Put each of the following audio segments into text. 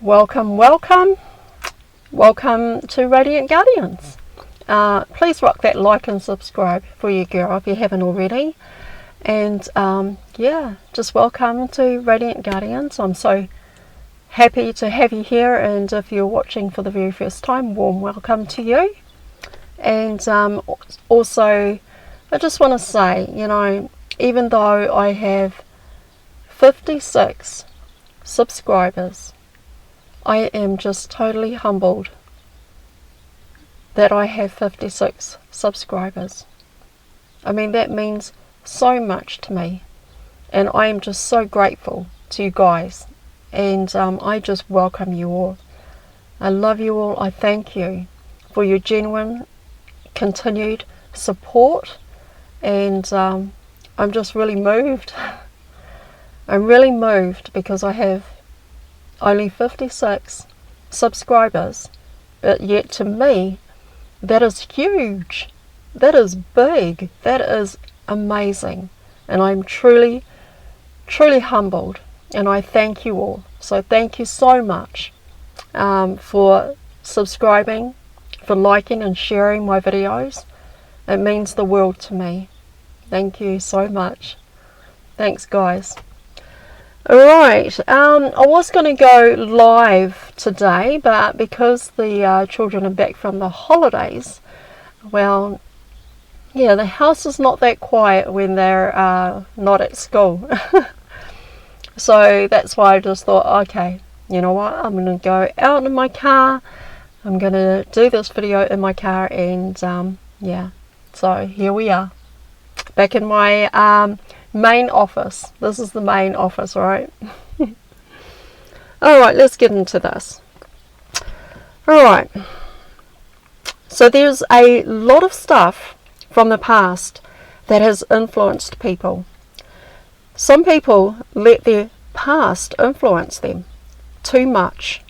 Welcome, welcome, welcome to Radiant Guardians. Please rock that like and subscribe for you, girl, if you haven't already. And yeah, just welcome to Radiant Guardians. I'm so happy to have you here, and if you're watching for the very first time, warm welcome to you. And also, I just want to say, you know, even though I have 56 subscribers, I am just totally humbled that I have 56 subscribers. I mean, that means so much to me, and I am just so grateful to you guys, and I just welcome you all. I love you all. I thank you for your genuine, continued support, and I'm just really moved. I'm really moved because I have only 56 subscribers, but yet to me that is huge, that is big, that is amazing, and I'm truly humbled, and I thank you all. So thank you so much for subscribing, for liking and sharing my videos. It means the world to me. Thank you so much. Thanks, guys. Alright, I was going to go live today, but because the children are back from the holidays, well, yeah, the house is not that quiet when they're not at school. So that's why I just thought, okay, you know what, I'm going to go out in my car, I'm going to do this video in my car, and yeah, so here we are, back in my main office. This is the main office, right? Alright, let's get into this. Alright, so there's a lot of stuff from the past that has influenced people. Some people let their past influence them too much.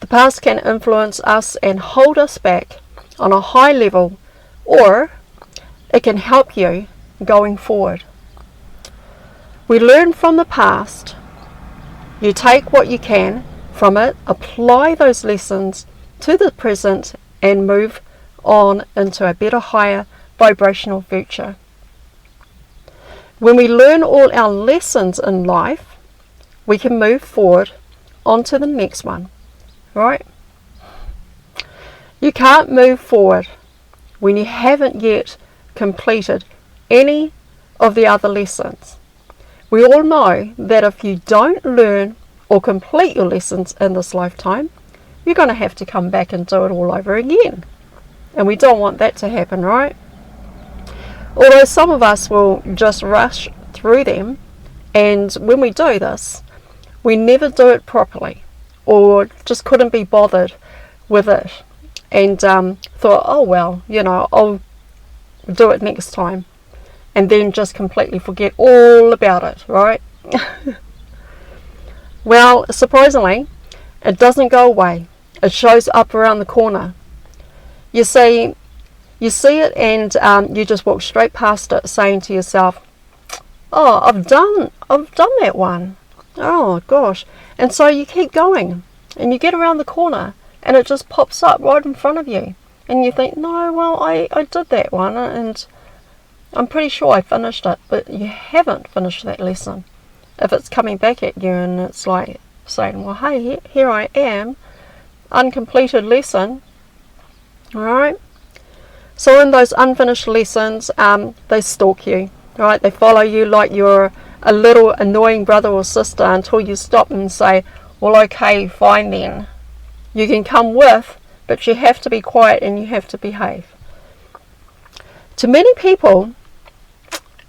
The past can influence us and hold us back on a high level, or it can help you going forward. We learn from the past. You take what you can from it, apply those lessons to the present, and move on into a better, higher vibrational future. When we learn all our lessons in life, we can move forward onto the next one, right? You can't move forward when you haven't yet completed any of the other lessons. We all know that if you don't learn or complete your lessons in this lifetime, you're going to have to come back and do it all over again. And we don't want that to happen, right? Although some of us will just rush through them, and when we do this, we never do it properly, or just couldn't be bothered with it, and thought, oh well, you know, I'll do it next time. And then just completely forget all about it, right? Well, surprisingly, it doesn't go away. It shows up around the corner. You see it, and you just walk straight past it, saying to yourself, oh, I've done that one. Oh gosh. And so you keep going, and you get around the corner, and it just pops up right in front of you. And you think, no, well, I did that one, and I'm pretty sure I finished it, but you haven't finished that lesson. If it's coming back at you and it's like saying, well, hey, here I am, uncompleted lesson. Alright? So in those unfinished lessons, they stalk you, right? They follow you like you're a little annoying brother or sister until you stop and say, well, okay, fine then. You can come with, but you have to be quiet and you have to behave. To many people,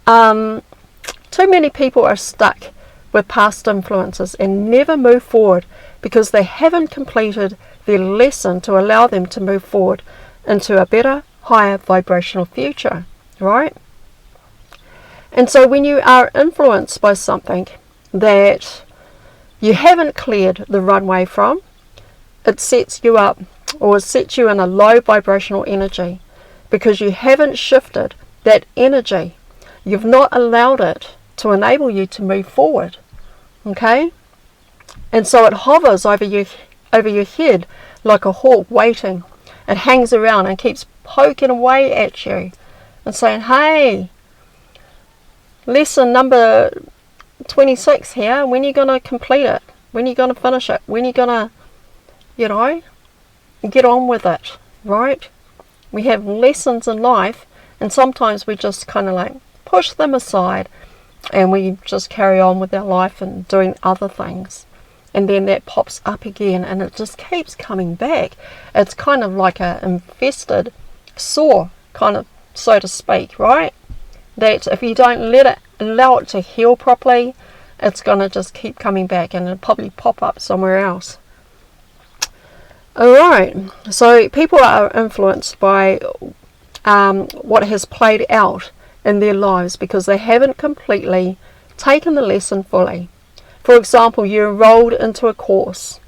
too many people are stuck with past influences and never move forward because they haven't completed their lesson to allow them to move forward into a better, higher vibrational future, right? And so when you are influenced by something that you haven't cleared the runway from, it sets you up, or it sets you in a low vibrational energy because you haven't shifted that energy. You've not allowed it to enable you to move forward. Okay? And so it hovers over your over your head like a hawk waiting. It hangs around and keeps poking away at you and saying, hey, lesson number 26 here, when are you going to complete it? When are you going to finish it? When are you going to, you know, get on with it, right? We have lessons in life, and sometimes we just kind of like push them aside and we just carry on with our life and doing other things. And then that pops up again and it just keeps coming back. It's kind of like a infested sore, kind of, so to speak, right? That if you don't allow it to heal properly, it's going to just keep coming back and it'll probably pop up somewhere else. Alright, so people are influenced by what has played out in their lives because they haven't completely taken the lesson fully. For example, you enrolled into a course,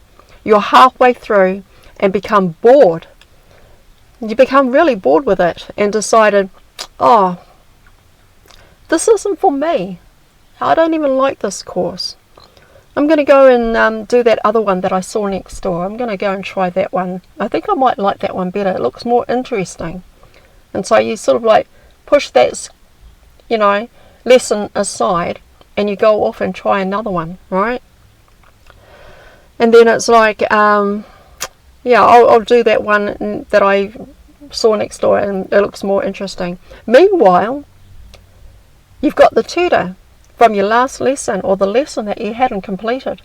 you're halfway through and become bored. You become really bored with it and decided, oh, this isn't for me. I don't even like this course. I'm going to go and do that other one that I saw next door. I'm going to go and try that one. I think I might like that one better. It looks more interesting. And so you sort of like push that, you know, lesson aside and you go off and try another one, right? And then it's like, yeah, I'll do that one that I saw next door and it looks more interesting. Meanwhile, you've got the tutor from your last lesson or the lesson that you hadn't completed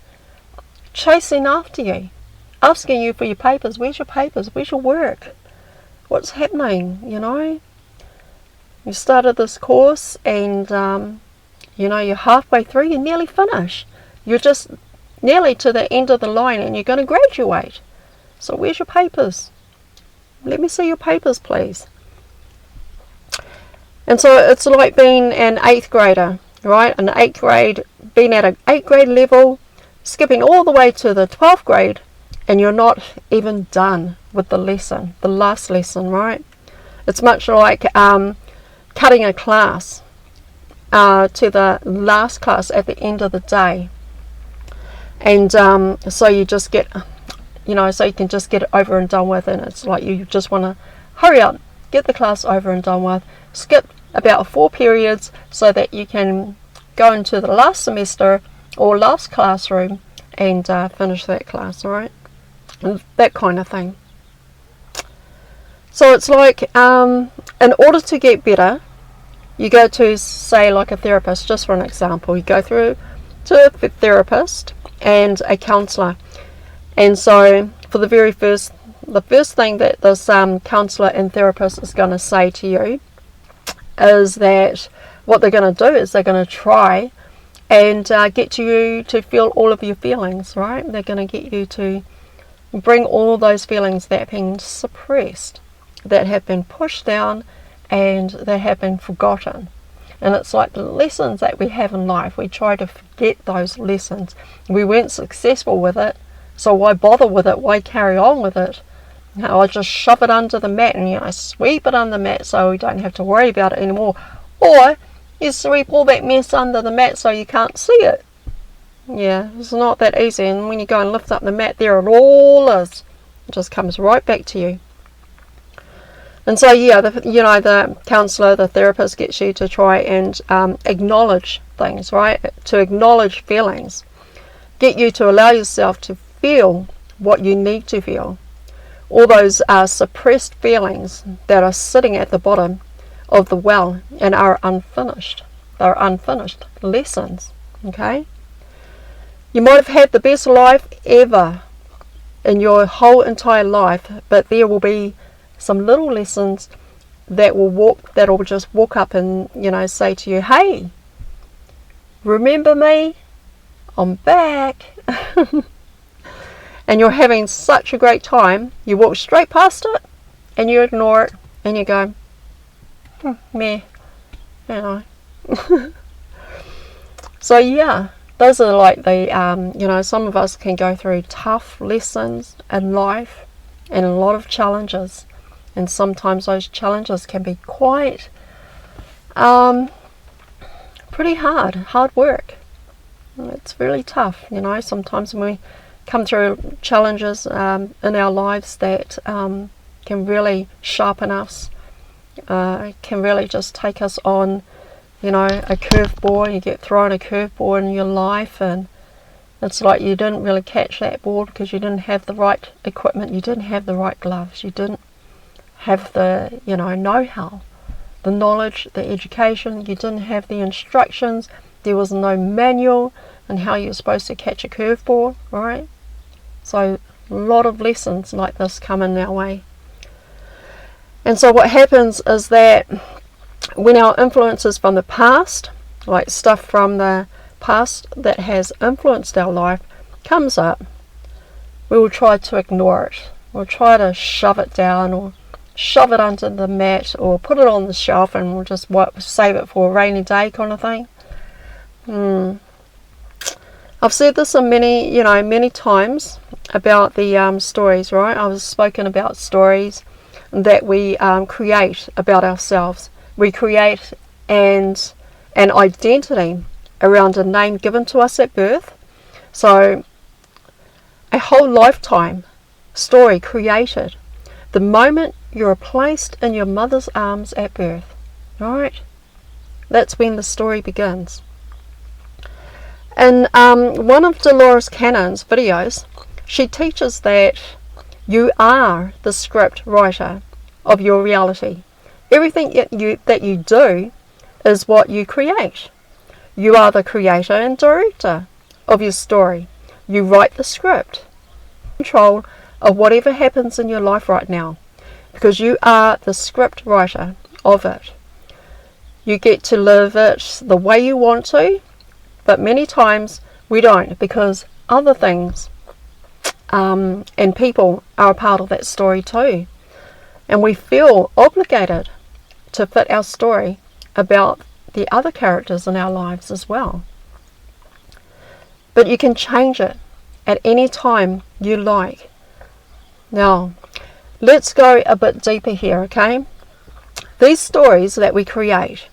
chasing after you, asking you for your papers. Where's your papers? Where's your work? What's happening? You know, you started this course and you know, you're halfway through, you're nearly finished, you're just nearly to the end of the line and you're going to graduate. So where's your papers? Let me see your papers, please. And so it's like being an 8th grader, right? An 8th grade, being at an 8th grade level, skipping all the way to the 12th grade, and you're not even done with the lesson, the last lesson, right? It's much like cutting a class to the last class at the end of the day. And so you just get, you know, so you can just get it over and done with, and it's like you just want to hurry up, get the class over and done with, skip about 4 periods so that you can go into the last semester or last classroom and finish that class, right? And that kind of thing. So it's like, in order to get better, you go to, say, like a therapist, just for an example. You go through to a therapist and a counsellor. And so for the first thing that this counsellor and therapist is going to say to you is that what they're going to do is they're going to try and get you to feel all of your feelings, right? They're going to get you to bring all those feelings that have been suppressed, that have been pushed down, and that have been forgotten. And it's like the lessons that we have in life, we try to forget those lessons. We weren't successful with it, so why bother with it? Why carry on with it? You know, I just shove it under the mat and, you know, sweep it under the mat so we don't have to worry about it anymore. Or you sweep all that mess under the mat so you can't see it. Yeah, it's not that easy. And when you go and lift up the mat, there it all is. It just comes right back to you. And so, yeah, the counsellor, the therapist gets you to try and acknowledge things, right? To acknowledge feelings. Get you to allow yourself to feel what you need to feel. All those suppressed feelings that are sitting at the bottom of the well and are unfinished. They're unfinished lessons, okay? You might have had the best life ever in your whole entire life, but there will be some little lessons that will just walk up and, you know, say to you, hey, remember me? I'm back. And you're having such a great time, you walk straight past it and you ignore it and you go, meh, you know. So yeah, those are like the, you know, some of us can go through tough lessons in life and a lot of challenges. And sometimes those challenges can be quite pretty hard work. It's really tough, you know. Sometimes when we come through challenges in our lives that can really sharpen us, can really just take us on, you know, a curveball. You get thrown a curveball in your life, and it's like you didn't really catch that ball because you didn't have the right equipment, you didn't have the right gloves, you didn't have the, you know-how, the knowledge, the education, you didn't have the instructions, there was no manual on how you're supposed to catch a curveball, right? So a lot of lessons like this come in our way. And so what happens is that when our influences from the past, like stuff from the past that has influenced our life, comes up, we will try to ignore it. We'll try to shove it down, or shove it under the mat, or put it on the shelf, and we'll just save it for a rainy day kind of thing. I've said this in many times about the stories, right? I've spoken about stories that we create about ourselves. We create an identity around a name given to us at birth. So a whole lifetime story created the moment you're placed in your mother's arms at birth, right? That's when the story begins. In one of Dolores Cannon's videos, she teaches that you are the script writer of your reality. Everything that you do is what you create. You are the creator and director of your story. You write the script. Control of whatever happens in your life right now, because you are the script writer of it. You get to live it the way you want to, but many times we don't, because other things and people are a part of that story too. And we feel obligated to fit our story about the other characters in our lives as well. But you can change it at any time you like. Now, let's go a bit deeper here, okay? These stories that we create,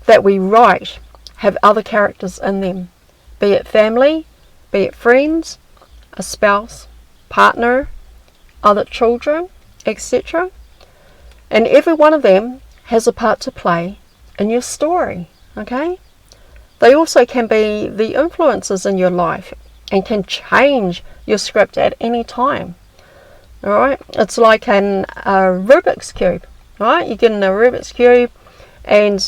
that we write, have other characters in them, be it family, be it friends, a spouse, partner, other children, etc. And every one of them has a part to play in your story, okay? They also can be the influences in your life and can change your script at any time. Alright, it's like a Rubik's Cube, right? You get in a Rubik's Cube and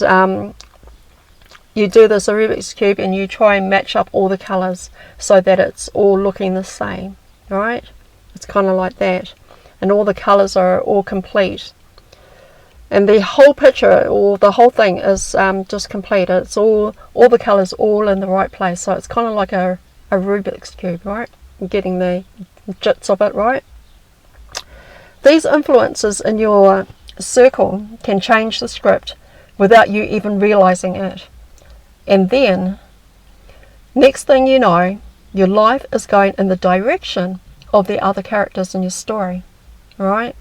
you do this Rubik's Cube and you try and match up all the colours so that it's all looking the same, right? It's kind of like that. And all the colours are all complete. And the whole picture, or the whole thing is just complete. It's all the colours all in the right place. So it's kind of like a Rubik's Cube, right? Getting the gist of it, right? These influences in your circle can change the script without you even realising it. And then, next thing you know, your life is going in the direction of the other characters in your story, right?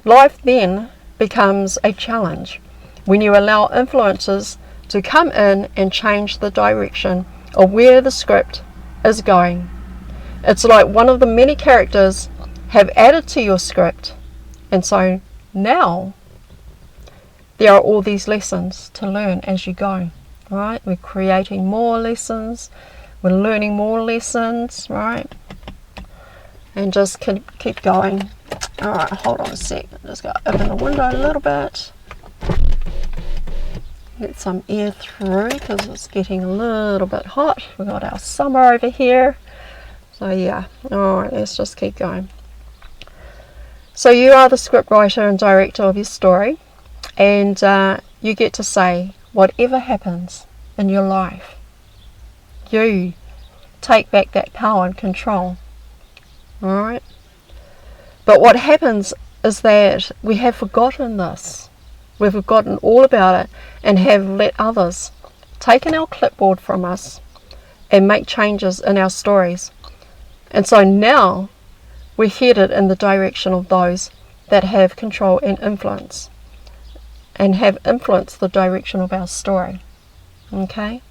Life then becomes a challenge when you allow influences to come in and change the direction of where the script is going. It's like one of the many characters have added to your script, and so now there are all these lessons to learn as you go, right? We're creating more lessons, we're learning more lessons, right? And just keep going. Alright, hold on a sec. Just got to open the window a little bit. Get some air through because it's getting a little bit hot. We've got our summer over here. So yeah, alright, let's just keep going. So you are the script writer and director of your story, and you get to say whatever happens in your life. You take back that power and control. Alright? But what happens is that we have forgotten this. We've forgotten all about it and have let others taken our clipboard from us and make changes in our stories. And so now we're headed in the direction of those that have control and influence, and have influenced the direction of our story. Okay?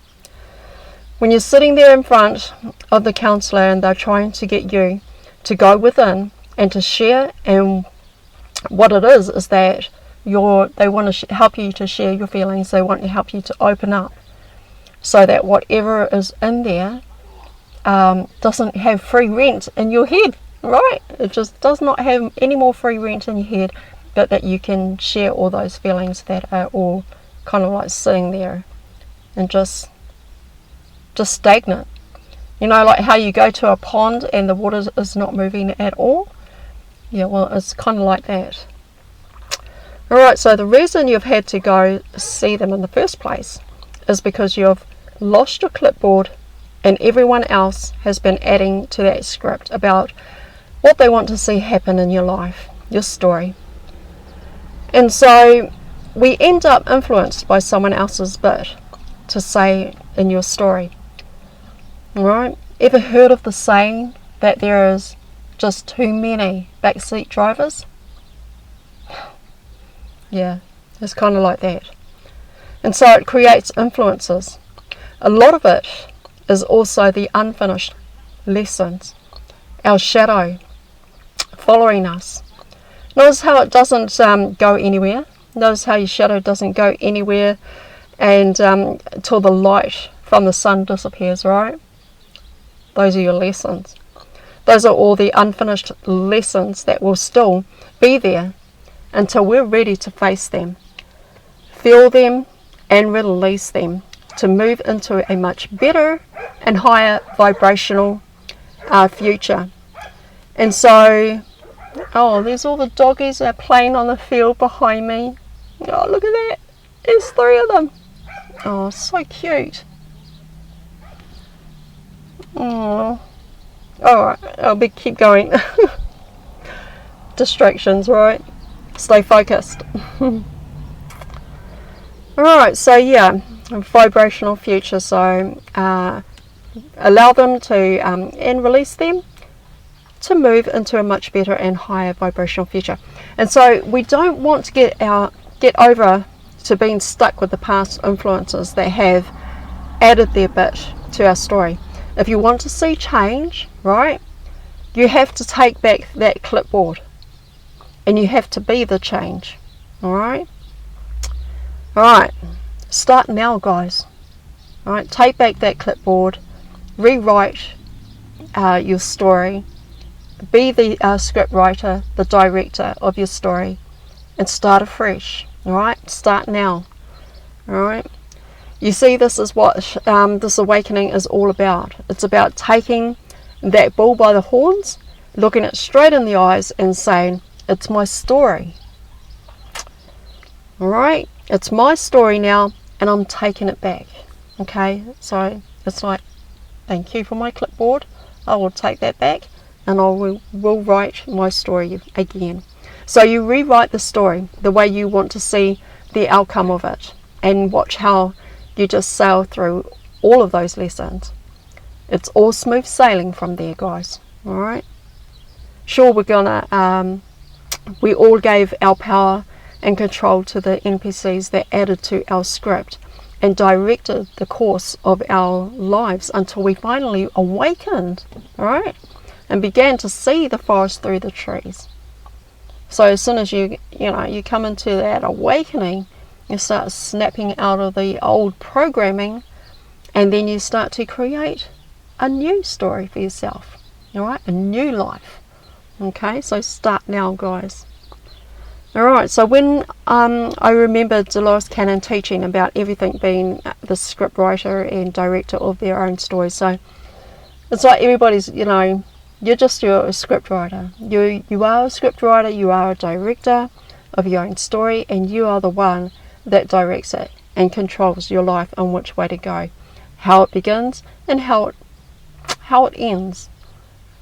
When you're sitting there in front of the counsellor and they're trying to get you to go within and to share, and what it is that they want to help you to share your feelings. They want to help you to open up so that whatever is in there doesn't have free rent in your head, right? It just does not have any more free rent in your head, but that you can share all those feelings that are all kind of like sitting there and just stagnant. You know, like how you go to a pond and the water is not moving at all. Yeah, well, it's kind of like that. Alright, so the reason you've had to go see them in the first place is because you've lost your clipboard and everyone else has been adding to that script about what they want to see happen in your life, your story. And so we end up influenced by someone else's bit to say in your story. Alright, ever heard of the saying that there is just too many backseat drivers? Yeah, it's kind of like that. And so it creates influences. A lot of it is also the unfinished lessons, our shadow following us. Notice how it doesn't go anywhere. Notice how your shadow doesn't go anywhere and till the light from the sun disappears, right? Those are your lessons. Those are all the unfinished lessons that will still be there until we're ready to face them, feel them, and release them to move into a much better and higher vibrational future. And so, oh, there's all the doggies that are playing on the field behind me. Oh, look at that. There's 3 of them. Oh, so cute. Oh, alright, I'll keep going. Distractions, right? Stay focused. Alright, so yeah, vibrational future. So allow them to and release them to move into a much better and higher vibrational future. And so we don't want to get over to being stuck with the past influences that have added their bit to our story. If you want to see change, right, you have to take back that clipboard and you have to be the change. Alright, start now, guys. Alright, take back that clipboard, rewrite your story, be the script writer, the director of your story, and start afresh. Alright, start now. Alright, you see, this is what this awakening is all about. It's about taking that bull by the horns, looking it straight in the eyes and saying, it's my story. Alright, it's my story now and I'm taking it back. Okay, so it's like, thank you for my clipboard. I will take that back and I will write my story again. So you rewrite the story the way you want to see the outcome of it, and watch how you just sail through all of those lessons. It's all smooth sailing from there, guys. Alright, sure, we all gave our power and control to the NPCs that added to our script and directed the course of our lives until we finally awakened, alright, and began to see the forest through the trees. So as soon as you come into that awakening, you start snapping out of the old programming, and then you start to create a new story for yourself, alright, a new life. Okay, so start now, guys. Alright, so when I remember Dolores Cannon teaching about everything being the script writer and director of their own stories, so it's like everybody's, you're just your script writer. You are a script writer, you are a director of your own story, and you are the one that directs it and controls your life and which way to go, how it begins and how it ends.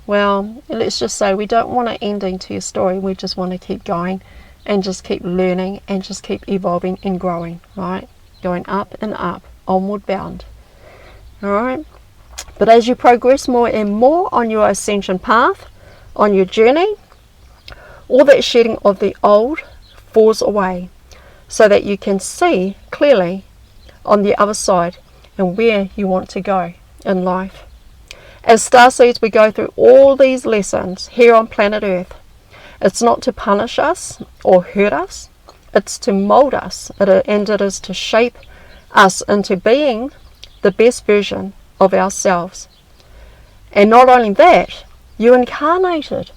Well, let's just say we don't want an ending to your story. We just want to keep going and just keep learning and just keep evolving and growing, right? Going up and up, onward bound. Alright? But as you progress more and more on your ascension path, on your journey, all that shedding of the old falls away so that you can see clearly on the other side and where you want to go. in life. As starseeds, we go through all these lessons here on planet Earth. It's not to punish us or hurt us. It's to mold us, and it is to shape us into being the best version of ourselves. And not only that, you incarnated,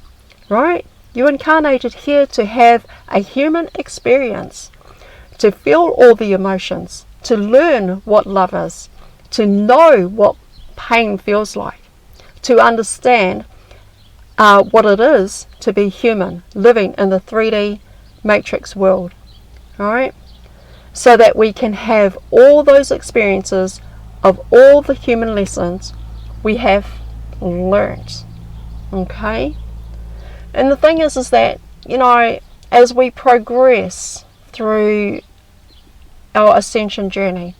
right? You incarnated here to have a human experience, to feel all the emotions, to learn what love is, to know what pain feels like, to understand what it is to be human, living in the 3D matrix world, alright? So that we can have all those experiences of all the human lessons we have learnt, okay? And the thing is that, you know, as we progress through our ascension journey,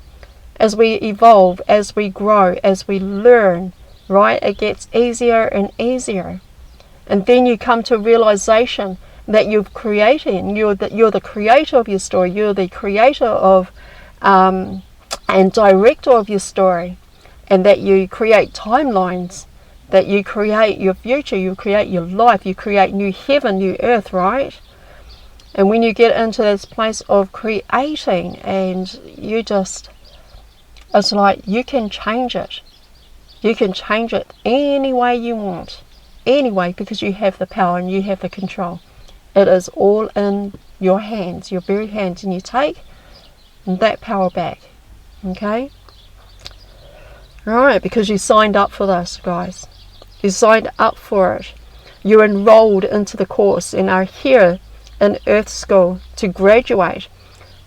as we evolve, as we grow, as we learn, right, it gets easier and easier. And then you come to realization that you've created, and you're the creator of your story, you're the creator of and director of your story, and that you create timelines, that you create your future, you create your life, you create new heaven, new earth, right? And when you get into this place of creating, and you just, it's like you can change it. You can change it any way you want. Anyway, because you have the power and you have the control. It is all in your hands, your very hands, and you take that power back. Okay? Alright, because you signed up for this, guys. You signed up for it. You enrolled into the course and are here in Earth School to graduate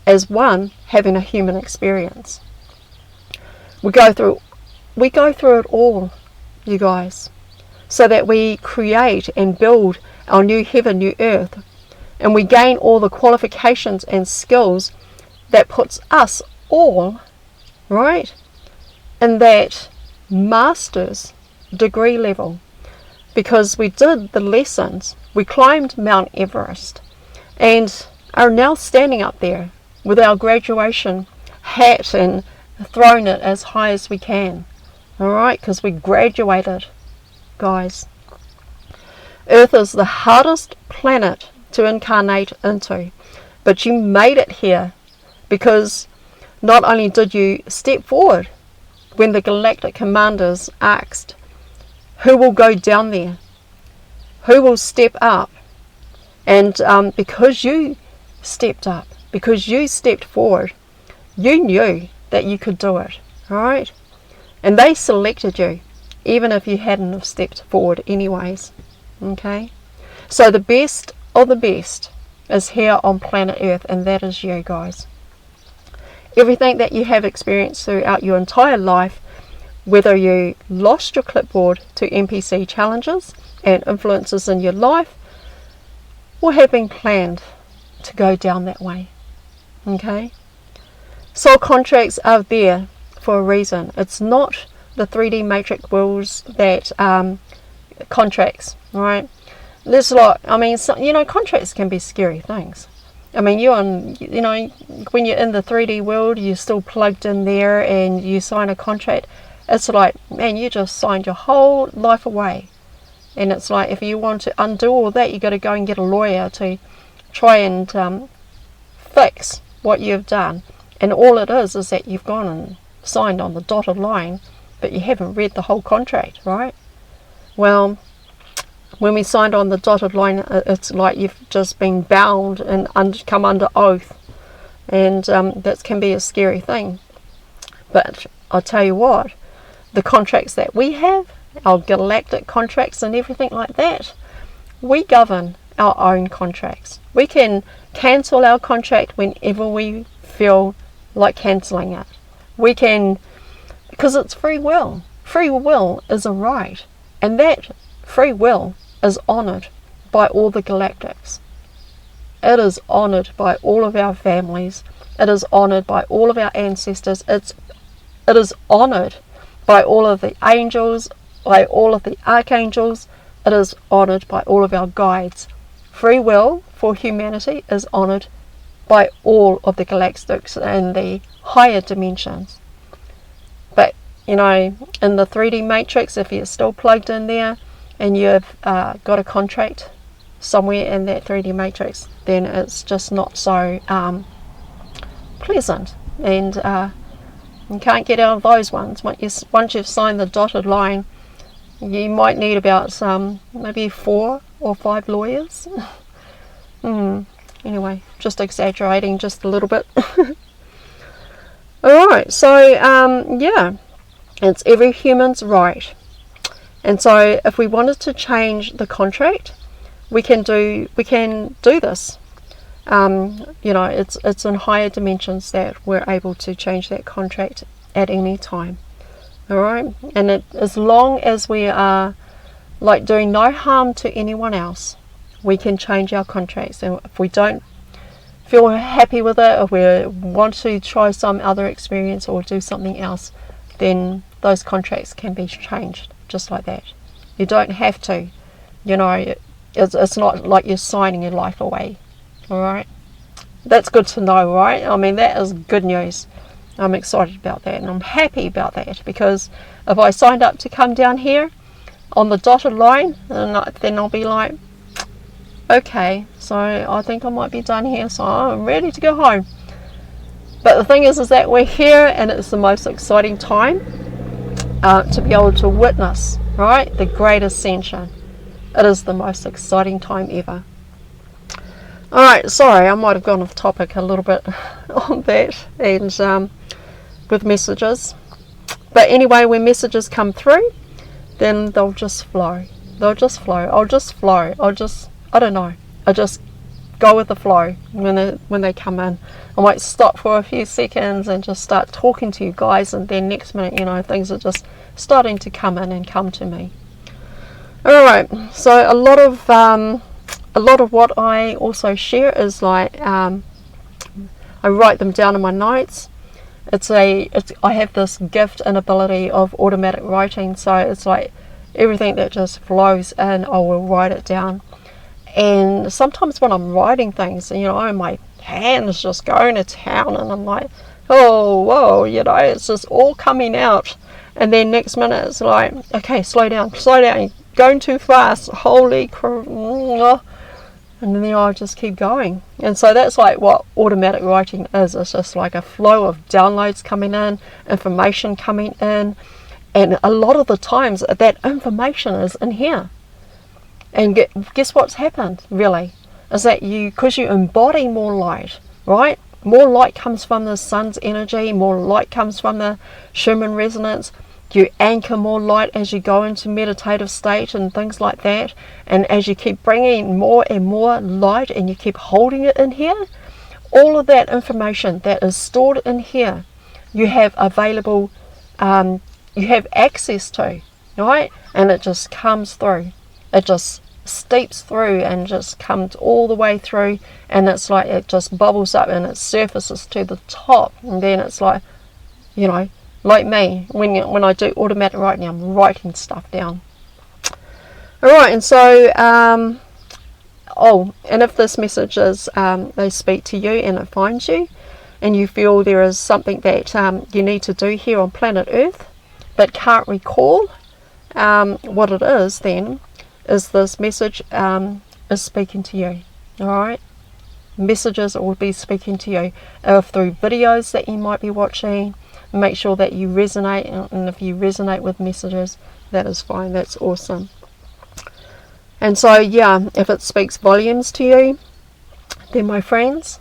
as one having a human experience. We go through it all, you guys, so that we create and build our new heaven, new earth, and we gain all the qualifications and skills that puts us all, right, in that master's degree level, because we did the lessons, we climbed Mount Everest, and are now standing up there with our graduation hat and thrown it as high as we can. Alright, because we graduated, guys. Earth is the hardest planet to incarnate into, but you made it here because not only did you step forward when the galactic commanders asked, who will go down there? Who will step up? And because you stepped up, because you stepped forward, you knew that you could do it, alright? And they selected you, even if you hadn't have stepped forward anyways, okay? So the best of the best is here on planet Earth, and that is you, guys. Everything that you have experienced throughout your entire life, whether you lost your clipboard to NPC challenges and influences in your life, or have been planned to go down that way, okay? Soul contracts are there for a reason. It's not the 3D matrix worlds that contracts, right? There's a lot. I mean, contracts can be scary things. I mean, when you're in the 3D world, you're still plugged in there, and you sign a contract. It's like, man, you just signed your whole life away, and it's like, if you want to undo all that, you got to go and get a lawyer to try and fix what you've done. And all it is that you've gone and signed on the dotted line, but you haven't read the whole contract, right? Well, when we signed on the dotted line, it's like you've just been bound and come under oath, and that can be a scary thing. But I'll tell you what, the contracts that we have, our galactic contracts and everything like that, we govern our own contracts. We can cancel our contract whenever we feel like cancelling it. We can, because it's free will. Free will is a right, and that free will is honoured by all the galactics. It is honoured by all of our families. It is honoured by all of our ancestors. It is honoured by all of the angels, by all of the archangels. It is honoured by all of our guides. Free will for humanity is honoured by all of the galactics and the higher dimensions. But you know, in the 3D matrix, if you're still plugged in there and you've got a contract somewhere in that 3D matrix, then it's just not so pleasant, and you can't get out of those ones. Once you've signed the dotted line, you might need about maybe 4 or 5 lawyers. Anyway, just exaggerating just a little bit. Alright, so yeah, it's every human's right. And so if we wanted to change the contract, we can do this. You know, it's in higher dimensions that we're able to change that contract at any time. Alright, and as long as we are like doing no harm to anyone else, we can change our contracts. And if we don't feel happy with it, or we want to try some other experience or do something else, then those contracts can be changed just like that. You don't have to, you know, it's not like you're signing your life away. Alright, that's good to know, right? I mean, that is good news. I'm excited about that, and I'm happy about that, because if I signed up to come down here on the dotted line, then I'll be like, okay, so I think I might be done here, so I'm ready to go home. But the thing is that we're here, and it's the most exciting time to be able to witness, right, the great ascension. It is the most exciting time ever. Alright, sorry, I might have gone off topic a little bit on that, and with messages. But anyway, when messages come through, then they'll just flow. They'll just flow. I'll just flow. I don't know. I just go with the flow when they come in. I might stop for a few seconds and just start talking to you guys, and then next minute, you know, things are just starting to come in and come to me. Alright, so a lot of what I also share is like, I write them down in my notes. I have this gift and ability of automatic writing, so it's like everything that just flows in, I will write it down. And sometimes when I'm writing things, you know, my hands just going to town, and I'm like, oh, whoa, you know, it's just all coming out. And then next minute it's like, okay, slow down, you're going too fast, holy crap. And then I'll just keep going. And so that's like what automatic writing is. It's just like a flow of downloads coming in, information coming in, and a lot of the times that information is in here. And guess what's happened, really, is that because you embody more light, right? More light comes from the sun's energy, more light comes from the Schumann resonance. You anchor more light as you go into meditative state and things like that. And as you keep bringing more and more light and you keep holding it in here, all of that information that is stored in here, you have available, you have access to, right? And it just comes through. It just steeps through and just comes all the way through, and it's like it just bubbles up and it surfaces to the top. And then it's like, you know, like me, when I do automatic writing, I'm writing stuff down. Alright, and so, and if this message is, they speak to you and it finds you, and you feel there is something that you need to do here on planet Earth, but can't recall what it is, then is this message is speaking to you. Alright? Messages will be speaking to you through videos that you might be watching. Make sure that you resonate, and if you resonate with messages, that is fine, that's awesome. And so, yeah, if it speaks volumes to you, then my friends,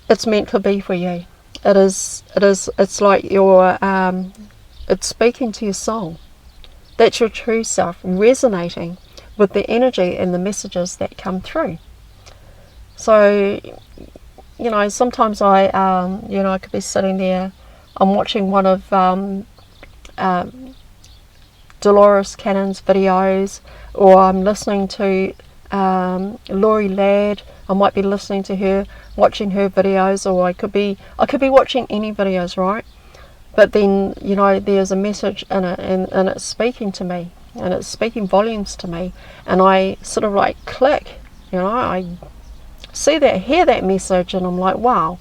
it's meant to be for you. It's like it's speaking to your soul. That's your true self resonating with the energy and the messages that come through. So, you know, sometimes I could be sitting there, I'm watching one of Dolores Cannon's videos, or I'm listening to Laurie Ladd. I might be listening to her, watching her videos, or I could be watching any videos, right? But then, you know, there's a message in it, and it's speaking to me, and it's speaking volumes to me, and I sort of like click, you know, I see that, hear that message, and I'm like, wow,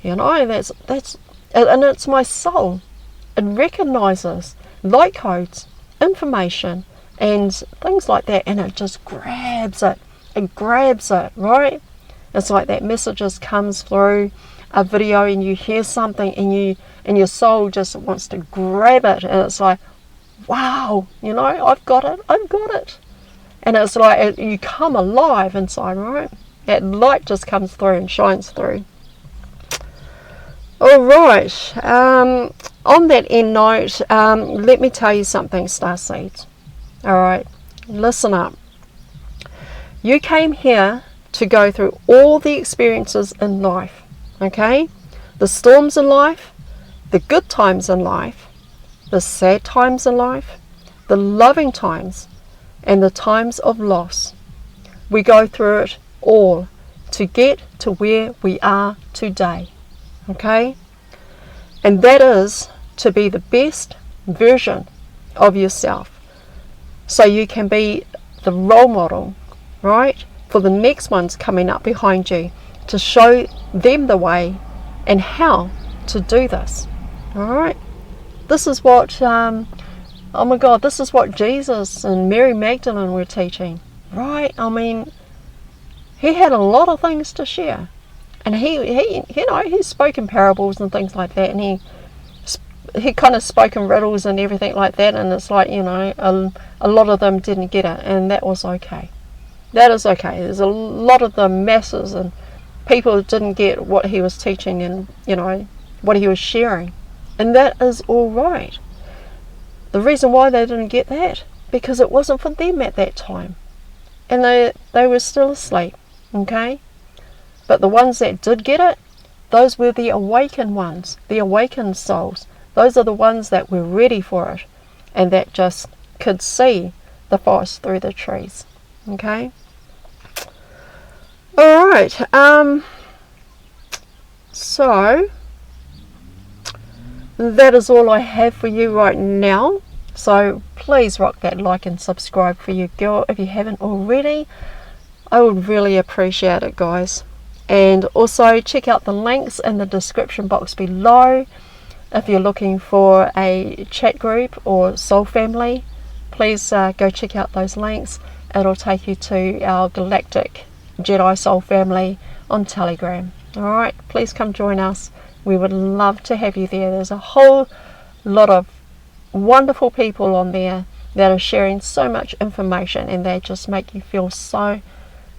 you know, that's and it's my soul, it recognises light codes, information, and things like that, and it just grabs it. It grabs it, right? It's like that message just comes through a video, and you hear something, and your soul just wants to grab it, and it's like, wow, I've got it. And it's like you come alive inside, right? That light just comes through and shines through. All right. On that end note, let me tell you something, starseeds. All right. Listen up. You came here to go through all the experiences in life, okay? The storms in life, the good times in life, the sad times in life, the loving times, and the times of loss. We go through it all to get to where we are today, okay? And that is to be the best version of yourself, so you can be the role model, right, for the next ones coming up behind you, to show them the way and how to do this. All right, this is what oh my God, this is what Jesus and Mary Magdalene were teaching, right? I mean, he had a lot of things to share, and he spoke in parables and things like that, and he kind of spoke in riddles and everything like that, and it's like, a lot of them didn't get it, and that was okay. That is okay. There's a lot of the masses and people didn't get what he was teaching and, what he was sharing. And that is all right. The reason why they didn't get that, because it wasn't for them at that time. And they were still asleep, okay? But the ones that did get it, those were the awakened ones, the awakened souls. Those are the ones that were ready for it, and that just could see the forest through the trees, okay? All right, so that is all I have for you right now. So please rock that like and subscribe for your girl if you haven't already. I would really appreciate it, guys. And also check out the links in the description box below. If you're looking for a chat group or soul family, please go check out those links. It'll take you to our Galactic Jedi Soul family on Telegram. Alright, please come join us. We would love to have you there. There's a whole lot of wonderful people on there that are sharing so much information, and they just make you feel so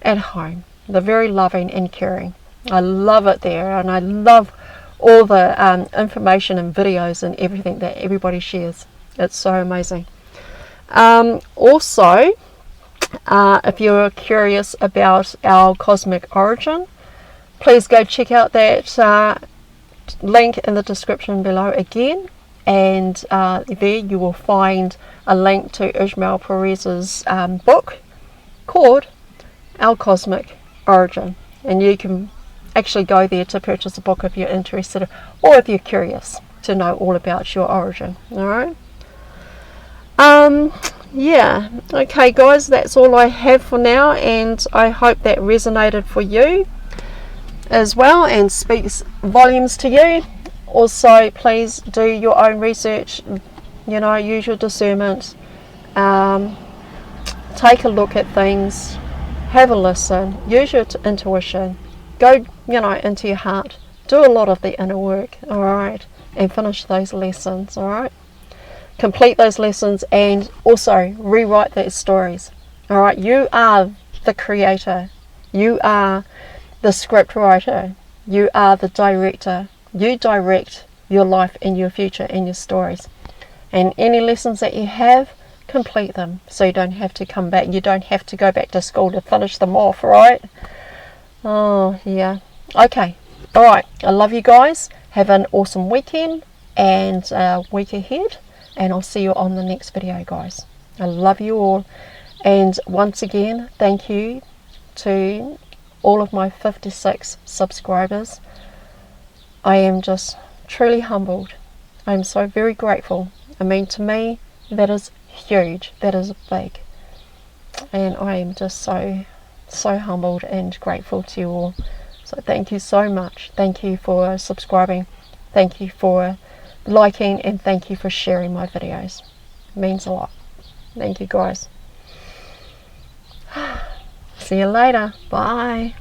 at home. They're very loving and caring. I love it there, and I love all the information and videos and everything that everybody shares. It's so amazing. Also, if you're curious about our cosmic origin, please go check out that link in the description below again, and there you will find a link to Ishmael Perez's book called Our Cosmic Origin, and you can actually go there to purchase a book if you're interested, or if you're curious to know all about your origin. Alright, yeah, okay guys, that's all I have for now, and I hope that resonated for you as well and speaks volumes to you. Also, please do your own research, use your discernment, take a look at things, have a listen, use your intuition, go into your heart, do a lot of the inner work, alright, and finish those lessons, alright, complete those lessons, and also rewrite those stories. Alright, you are the creator, you are the script writer, you are the director. You direct your life and your future and your stories, and any lessons that you have, complete them, so you don't have to come back, you don't have to go back to school to finish them off, right? Oh yeah, okay, alright, I love you guys, have an awesome weekend and week ahead, and I'll see you on the next video, guys. I love you all, and once again, thank you to all of my 56 subscribers. I am just truly humbled. I am so very grateful. I mean, to me, that is huge, that is big, and I am just so humbled and grateful to you all. So thank you so much. Thank you for subscribing, thank you for liking, and thank you for sharing my videos. It means a lot. Thank you guys. See you later. Bye.